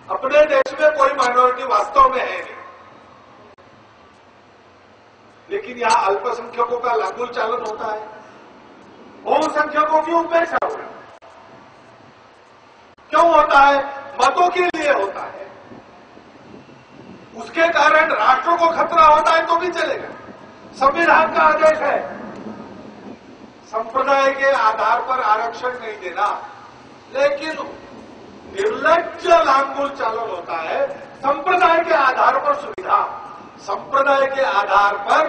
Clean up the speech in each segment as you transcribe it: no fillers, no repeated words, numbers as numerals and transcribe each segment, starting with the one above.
अपने देश में कोई माइनॉरिटी वास्तव में है नहीं, लेकिन यहां अल्पसंख्यकों का लागू चालन होता है, बहुसंख्यकों की उपेक्षा होती है। क्यों होता है? मतों के लिए होता है। उसके कारण राष्ट्र को खतरा होता है तो भी चलेगा। संविधान का आदेश है संप्रदाय के आधार पर आरक्षण नहीं देना, लेकिन निर्लज्ज लांगुल चालन होता है संप्रदाय के आधार पर सुविधा, संप्रदाय के आधार पर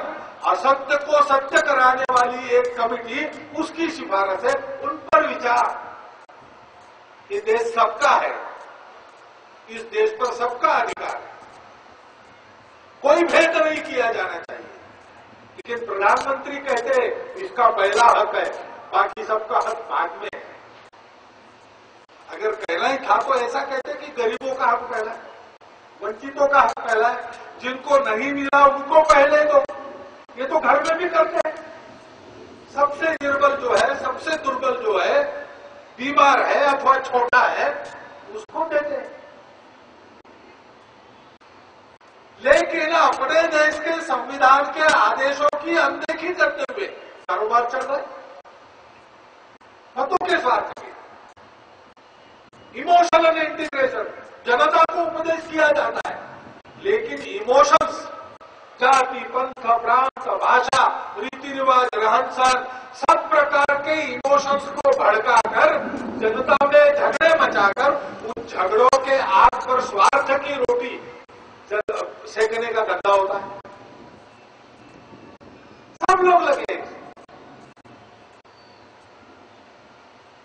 असत्य को सत्य कराने वाली एक कमिटी, उसकी सिफारिश है, उन पर विचार। ये देश सबका है, इस देश पर सबका अधिकार है, कोई भेद नहीं किया जाना चाहिए। लेकिन प्रधानमंत्री कहते इसका पहला हक है, बाकी सबका हक बाद में है। अगर पहला ही था तो ऐसा कहते कि गरीबों का हक पहला है, वंचितों का हक पहला है, जिनको नहीं मिला उनको पहले दो। ये तो घर में भी करते हैं। सबसे निर्बल जो है, सबसे दुर्बल जो है, बीमार है अथवा छोटा है, उसको देते हैं। लेकिन अपने देश के संविधान के आदेशों की अनदेखी करते हुए कारोबार चल रहा है मतों के स्वार्थ में। इमोशनल इंटीग्रेशन, जनता को उपदेश किया जाता है, लेकिन इमोशंस, जाति, पंथ, प्रांत, भाषा, रीति रिवाज, रहन सहन, सब प्रकार के इमोशंस को भड़काकर जनता में झगड़े मचाकर उन झगड़ों के आग पर स्वार्थ की रोटी सेकने का धंधा होता है। सब लोग लगे।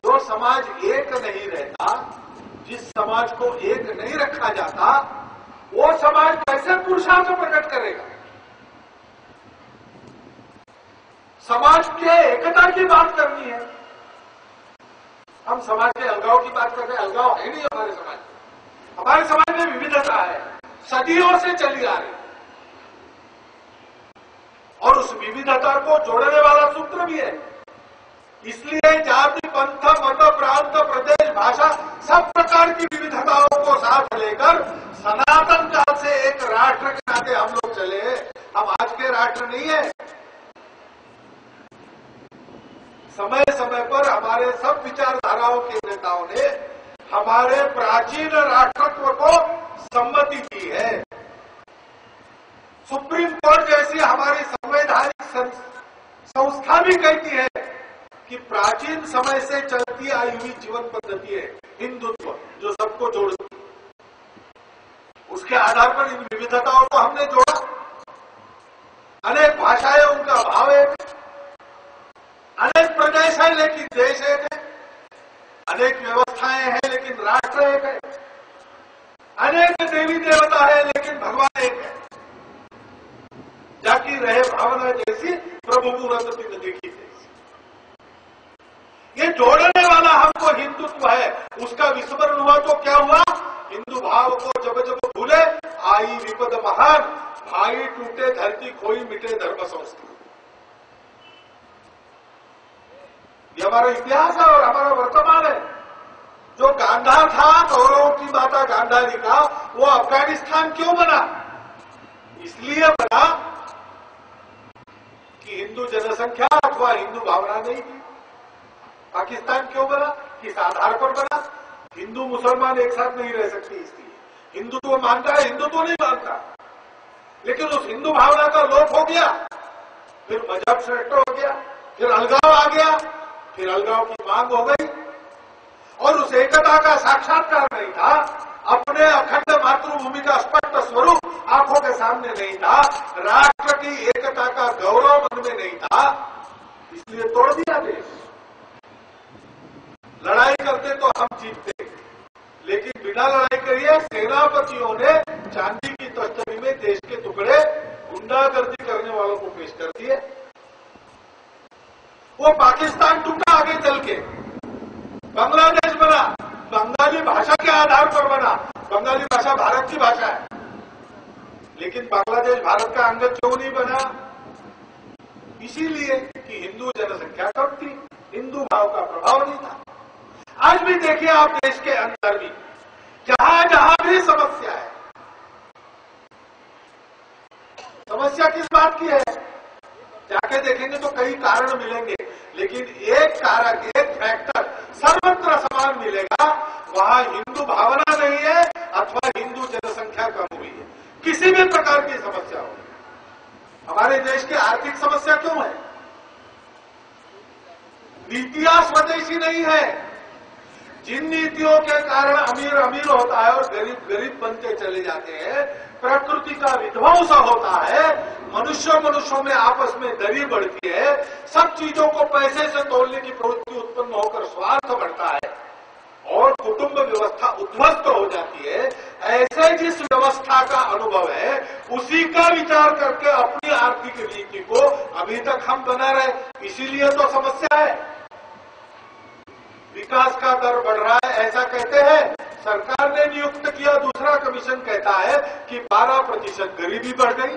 जो समाज एक नहीं रहता, जिस समाज को एक नहीं रखा जाता, वो समाज कैसे पुरुषार्थ प्रकट करेगा? समाज के एकता की बात करनी है। हम समाज के अलगाव की बात कर रहे हैं। अलगाव है नहीं हमारे समाज में। हमारे समाज में विविधता है, सदियों से चली आ रही, और उस विविधता को जोड़ने वाला सूत्र भी है। इसलिए जाति, पंथ, मत, प्रांत, प्रदेश, भाषा, सब प्रकार की विविधताओं को साथ लेकर सनातन काल से एक राष्ट्र के नाते हम लोग चले। हम आज के राष्ट्र नहीं है। समय समय पर हमारे सब विचारधाराओं के नेताओं ने हमारे प्राचीन राष्ट्रत्व को सम्मति दी है। सुप्रीम कोर्ट जैसी हमारी संवैधानिक संस्था भी कहती है कि प्राचीन समय से चलती आई हुई जीवन पद्धति है हिंदुत्व, जो सबको जोड़ती। उसके आधार पर इन विविधताओं को हमने जोड़ा। अनेक भाषाएं, उनका भाव एक है। अनेक प्रदेश है लेकिन देश एक है। अनेक व्यवस्थाएं हैं लेकिन राष्ट्र एक है। अनेक देवी देवता है लेकिन भगवान एक है। जाकी रहे भावना जैसी प्रभु मूरत तिन देखी जैसी। ये जोड़ने वाला हमको हिंदुत्व है। उसका विस्मरण हुआ तो क्या हुआ? हिंदू भाव को जब जब भूले आई विपद महान, भाई टूटे धरती खोई मिटे धर्म संस्कृति। ये हमारा इतिहास है और हमारा वर्तमान है। जो गांधार था, कौरवों की माता गांधारी का, वो अफगानिस्तान क्यों बना? इसलिए बना कि हिंदू जनसंख्या अथवा हिंदू भावना नहीं थी। पाकिस्तान क्यों बना? किस आधार पर बना? हिंदू मुसलमान एक साथ नहीं रह सकते, इसलिए हिंदुत्व मानता है, हिंदुत्व नहीं मानता। लेकिन उस हिंदू भावना का लोप हो गया, फिर मजहब श्रेष्ठ हो गया, फिर अलगाव आ गया, फिर अलगाव की मांग हो गई, और उस एकता का साक्षात्कार नहीं था। अपने अखंड मातृभूमि का स्पष्ट स्वरूप आंखों के सामने नहीं था। राष्ट्र की एकता का गौरव मन में नहीं था, इसलिए तोड़ दिया देश। लड़ाई करते तो हम जीतते, लेकिन बिना लड़ाई करिए सेनापतियों ने चांदी की तस्तरी में देश के टुकड़े गुंडागर्दी करने वालों को पेश कर दिए। वो पाकिस्तान टूटा आगे चल के, बांग्लादेश बना, बंगाली भाषा के आधार पर बना। बंगाली भाषा भारत की भाषा है, लेकिन बांग्लादेश भारत का अंग क्यों नहीं बना? इसीलिए कि हिंदू जनसंख्या कम थी, हिंदू भाव का प्रभाव नहीं था। आज भी देखिए आप, देश के अंदर भी जहां जहां भी समस्या किस बात की है? जाके देखेंगे तो कई कारण मिलेंगे, लेकिन एक कारक, एक फैक्टर सर्वत्र समान मिलेगा, वहां हिंदू भावना नहीं है अथवा हिंदू जनसंख्या कम हुई है। किसी भी प्रकार की समस्या हो, हमारे देश की आर्थिक समस्या क्यों है? नीतियां स्वदेशी नहीं है। जिन नीतियों के कारण अमीर अमीर होता है और गरीब गरीब बनते चले जाते हैं, प्रकृति का विध्वंस होता है, मनुष्यों में आपस में दरी बढ़ती है, सब चीजों को पैसे से तोलने की प्रवृत्ति उत्पन्न होकर स्वार्थ बढ़ता है और कुटुंब व्यवस्था उद्ध्वस्त हो जाती है। ऐसे जिस व्यवस्था का अनुभव है उसी का विचार करके अपनी आर्थिक नीति को अभी तक हम बना रहे, इसीलिए तो समस्या है। विकास का दर बढ़ रहा है ऐसा कहते हैं, सरकार ने नियुक्त किया, दूसरा कमीशन कहता है कि 12% गरीबी बढ़ गई।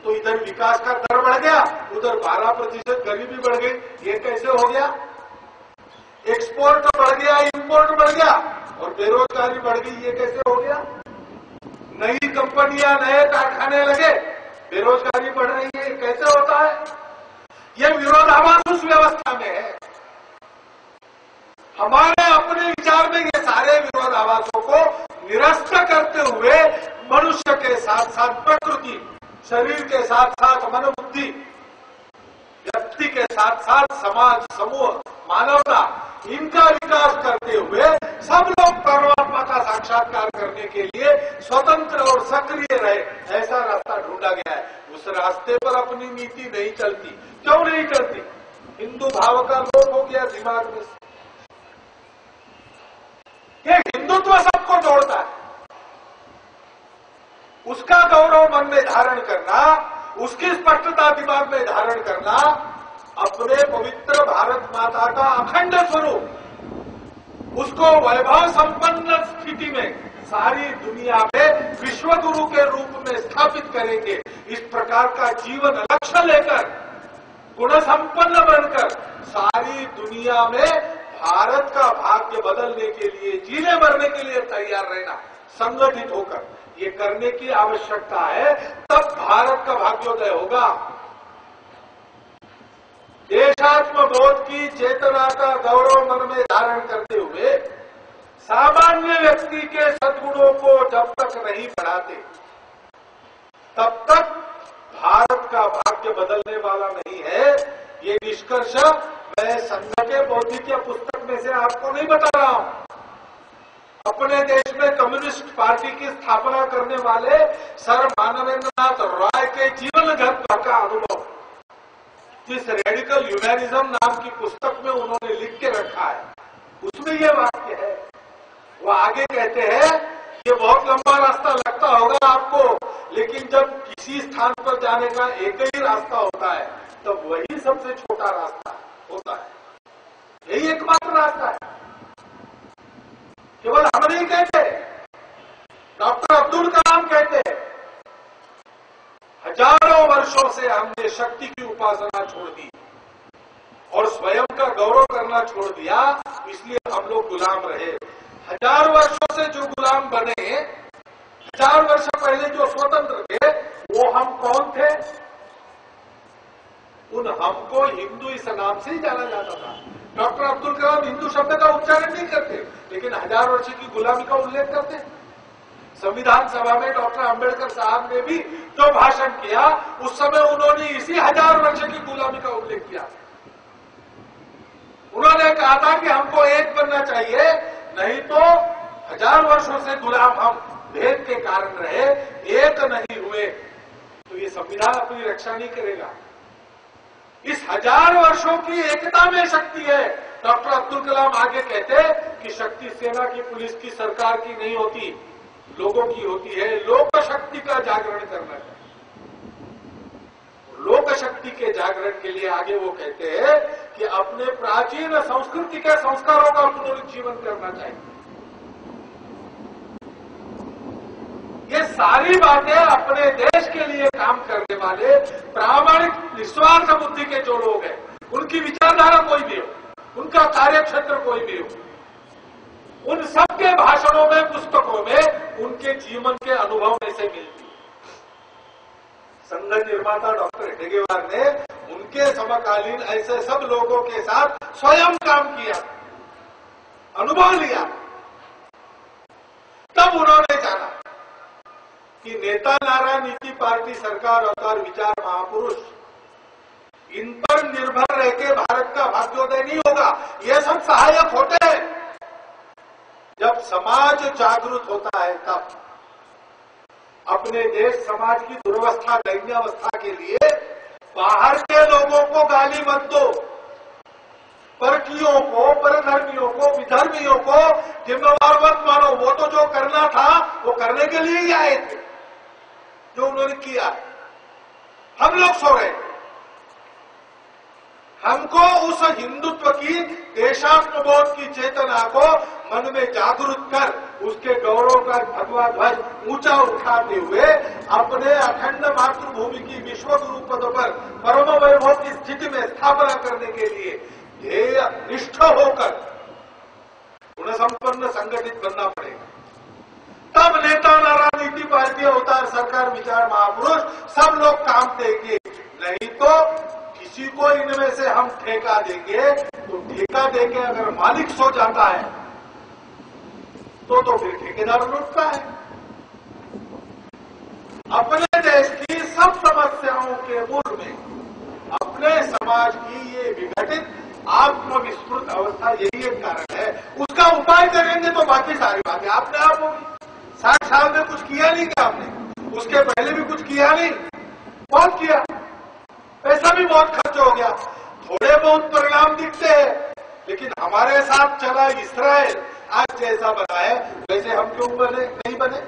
तो इधर विकास का दर बढ़ गया, उधर 12% गरीबी बढ़ गई, ये कैसे हो गया? एक्सपोर्ट बढ़ गया, इंपोर्ट बढ़ गया और बेरोजगारी बढ़ गई, ये कैसे हो गया? नई कंपनियां, नए कारखाने लगे, बेरोजगारी बढ़ रही है, ये कैसे होता है? ये विरोधाभास उस व्यवस्था में है। हमारे अपने विचार में ये सारे विरोधाभासों को निरस्त करते हुए मनुष्य के साथ साथ प्रकृति, शरीर के साथ साथ मनोबुद्धि, व्यक्ति के साथ साथ समाज, समूह, मानवता, इनका विकास करते हुए सब लोग परमात्मा का साक्षात्कार करने के लिए स्वतंत्र और सक्रिय रहे, ऐसा रास्ता ढूंढा गया है। उस रास्ते पर अपनी नीति नहीं चलती। क्यों नहीं चलती? हिंदू भाव का लोप हो गया दिमाग में। ये हिंदुत्व सबको जोड़ता है, उसका गौरव मन में धारण करना, उसकी स्पष्टता दिमाग में धारण करना, अपने पवित्र भारत माता का अखंड स्वरूप, उसको वैभव संपन्न स्थिति में सारी दुनिया में विश्व गुरु के रूप में स्थापित करेंगे, इस प्रकार का जीवन लक्ष्य लेकर गुण संपन्न बनकर सारी दुनिया में भारत का भाग्य बदलने के लिए, जीने मरने के लिए तैयार रहना, संगठित होकर ये करने की आवश्यकता है, तब भारत का भाग्योदय होगा। देशात्म बोध की चेतना का गौरव मन में धारण करते हुए सामान्य व्यक्ति के सद्गुणों को जब तक नहीं बढ़ाते, तब तक भारत का भाग्य बदलने वाला नहीं है। ये निष्कर्ष मैं संघ के बौद्धिक पुस्तक में से आपको नहीं बता रहा हूं। अपने देश में कम्युनिस्ट पार्टी की स्थापना करने वाले सर मानवेंद्रनाथ रॉय के जीवन घर का अनुभव, जिस रेडिकल ह्यूमैनिज्म नाम की पुस्तक में उन्होंने लिख के रखा है, उसमें यह वाक्य है। वो आगे कहते हैं, ये बहुत लंबा रास्ता लगता होगा आपको, लेकिन जब किसी स्थान पर जाने का एक ही रास्ता होता है, तब वही सबसे छोटा रास्ता होता है। यही एकमात्र रास्ता है। केवल हम नहीं कहते, डॉक्टर अब्दुल कलाम कहते हैं, हजारों वर्षों से हमने शक्ति की उपासना छोड़ दी और स्वयं का गौरव करना छोड़ दिया, इसलिए हम लोग गुलाम रहे। 1000 वर्षों से जो गुलाम बने, 1000 वर्ष पहले जो स्वतंत्र थे, वो हम कौन थे? उन हमको हिंदू इस नाम से ही जाना जाता था। डॉक्टर अब्दुल कलाम हिंदू शब्द का उच्चारण नहीं करते, लेकिन 1000 वर्ष की गुलामी का उल्लेख करते। संविधान सभा में डॉक्टर अंबेडकर साहब ने भी जो भाषण किया, उस समय उन्होंने इसी 1000 वर्ष की गुलामी का उल्लेख किया। उन्होंने कहा था कि हमको एक बनना चाहिए, नहीं तो 1000 वर्षों से गुलाम हम भेद के कारण रहे, एक नहीं हुए तो ये संविधान अपनी रक्षा नहीं करेगा। इस 1000 वर्षों की एकता में शक्ति है। डॉक्टर अब्दुल कलाम आगे कहते कि शक्ति सेना की, पुलिस की, सरकार की नहीं होती, लोगों की होती है। लोक शक्ति का जागरण करना चाहिए। लोक शक्ति के जागरण के लिए आगे वो कहते हैं कि अपने प्राचीन संस्कृति के संस्कारों का पुनरुज्जीवन करना चाहिए। ये सारी बातें अपने देश के लिए काम करने वाले प्रामाणिक निस्वार्थ बुद्धि के जो लोग हैं, उनकी विचारधारा कोई भी हो, उनका कार्यक्षेत्र कोई भी हो, उन सबके भाषणों में, पुस्तकों में उनके जीवन के अनुभव में से मिलती है। संघ निर्माता डॉक्टर हेडगेवार ने उनके समकालीन ऐसे सब लोगों के साथ स्वयं काम किया, अनुभव लिया। तब उन्होंने जाना कि नेता नारायण नीति पार्टी सरकार अवतार विचार महापुरुष, इन पर निर्भर रह के भारत का भाग्योदय नहीं होगा। ये सब सहायक होते हैं। जब समाज जागरूक होता है तब अपने देश समाज की दुर्वस्था दैन्यावस्था के लिए बाहर के लोगों को गाली मत दो, परकियों को, परधर्मियों को, विधर्मियों को जिम्मेवार मत मानो। वो तो जो करना था वो करने के लिए ही आए थे, जो उन्होंने किया। हम लोग सो रहे, हमको उस हिंदुत्व की देशात्मबोध की चेतना को मन में जागरूक कर उसके गौरव का भगवा ध्वज ऊंचा उठाते हुए अपने अखंड मातृभूमि की विश्व गुरु पद पर परम वैभव की स्थिति में स्थापना करने के लिए ध्येय निष्ठ होकर गुण संपन्न संगठित बनना पड़ेगा। तब नेता नारायण नीति पार्टी अवतार सरकार विचार महापुरुष सब लोग काम देंगे। नहीं तो किसी को इनमें से हम ठेका देंगे तो ठेका देके अगर मालिक सो जाता है तो फिर ठेकेदार लुटता है। अपने देश की सब समस्याओं के मूल में अपने समाज की ये विघटित आत्मविस्मृत अवस्था यही एक कारण है। उसका उपाय करेंगे तो बाकी सारी बातें आपने आप होगी। 60 साल में कुछ किया नहीं क्या आपने? उसके पहले भी कुछ किया नहीं? बहुत किया, पैसा भी बहुत खर्च हो गया, थोड़े बहुत परिणाम दिखते हैं। लेकिन हमारे साथ चला इस्राएल आज जैसा बना है वैसे हम क्यों बने नहीं बने?